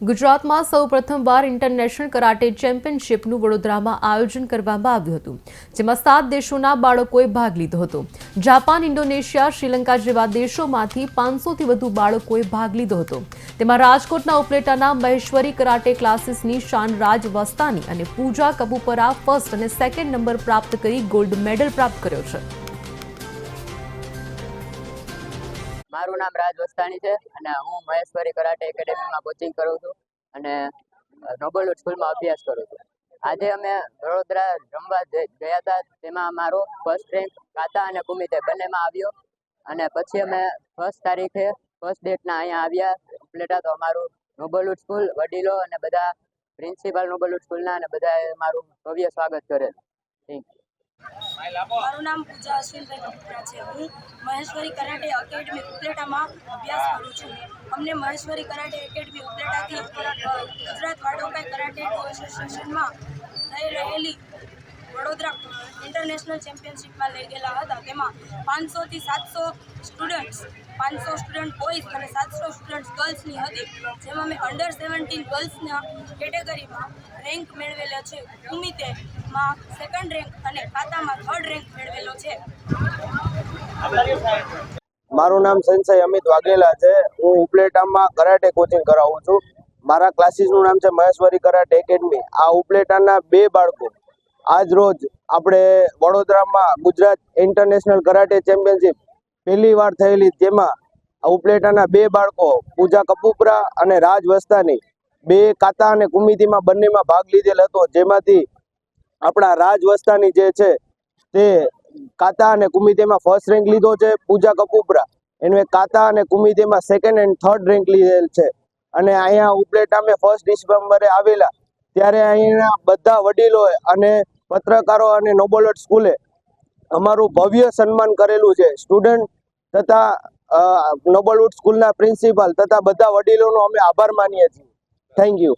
ગુજરાતમાં સૌ પ્રથમવાર ઇન્ટરનેશનલ કરાટે ચેમ્પિયનશિપનું વડોદરામાં આયોજન કરવામાં આવ્યું હતું, જેમાં 7 દેશોના બાળકોએ ભાગ લીધો હતો. જાપાન, ઇન્ડોનેશિયા, શ્રીલંકા જેવા દેશોમાંથી 500થી વધુ બાળકોએ ભાગ લીધો હતો. તેમાં રાજકોટના ઉપલેટાના મહેશ્વરી કરાટે ક્લાસીસની શાનરાજ વસ્તાની અને પૂજા કપૂપરા ફર્સ્ટ અને સેકન્ડ નંબર પ્રાપ્ત કરી ગોલ્ડ મેડલ પ્રાપ્ત કર્યો છે. મારું નામ રાજ વસ્તાણી છે અને હું મહેશ્વરી કરાટે એકેડેમીમાં કોચિંગ કરું છું અને નોબલવુડ સ્કૂલમાં અભ્યાસ કરું છું. આજે અમે વડોદરા રમવા ગયા હતા, તેમાં અમારો ફર્સ્ટ રેન્ક કાતા અને કુમિતે બંનેમાં આવ્યો અને પછી અમે ફર્સ્ટ તારીખે ફર્સ્ટ ડેટના અહીંયા આવ્યા ઉપલેટા. તો અમારું નોબલવુડ સ્કૂલ વડીલો અને બધા પ્રિન્સિપાલ નોબલવુડ સ્કૂલના અને બધાએ મારું ભવ્ય સ્વાગત કરેલ. Thank you. મારું નામ પૂજા અશ્વિનભાઈ કપૂરા છે. હું મહેશ્વરી કરાટે એકેડમી ઉપલેટામાં અભ્યાસ કરું છું. અમને મહેશ્વરી કરાટે એકેડમી ઉપલેટાથી ગુજરાત વાડોકાઈ કરાટે એસોસિએશનમાં થઈ રહેલી વડોદરા ઇન્ટરનેશનલ ચેમ્પિયનશિપમાં લઈ ગયેલા હતા. તેમાં 500થી 700 સ્ટુડન્ટ્સ, 500 સ્ટુડન્ટ બોયઝ અને 700 સ્ટુડન્ટ ગર્લ્સની હતી. જેમાં મેં અંડર 17 ગર્લ્સના કેટેગરીમાં રેન્ક મેળવેલો છે. કુમિતેમાં સેકન્ડ રેન્ક અને કાતામાં થર્ડ રેન્ક મેળવેલો છે. મારું નામ સંજય અમિત વાઘેલા છે. હું ઉપલેટામાં કરાટે કોચિંગ કરાવું છું. મારા ક્લાસીસનું નામ છે મહેશ્વરી કરાટે એકેડમી. આ ઉપલેટાના 2 બાળકો આજ રોજ આપણે વડોદરામાં ગુજરાત ઇન્ટરનેશનલ કરાટે ચેમ્પિયનશિપ પહેલી વાર થયેલી, જેમાં ઉપલેટાના 2 બાળકો પૂજા કપૂપરા અને રાજ વસ્તાની 2 કાતા અને કુમિતીમાં બંનેમાં ભાગ લીધેલ હતો. જેમાંથી આપણા રાજ વસ્તાની જે છે તે કાતા અને કુમિતેમાં ફર્સ્ટ રેન્ક લીધો છે. પૂજા કપૂપરા એને કાતા અને કુમિતેમાં સેકન્ડ એન્ડ થર્ડ રેન્ક લીધેલ છે. અને અહીંયા ઉપલેટામાં 1 ડિસેમ્બરે આવેલા ત્યારે અહીંના બધા વડીલોએ અને પત્રકારો અને નોબલવુડ સ્કૂલે અમારું ભવ્ય સન્માન કરેલું છે. સ્ટુડન્ટ તથા નોબલવુડ સ્કૂલના પ્રિન્સિપાલ તથા બધા વડીલોનો અમે આભાર માનીએ છીએ. Thank you.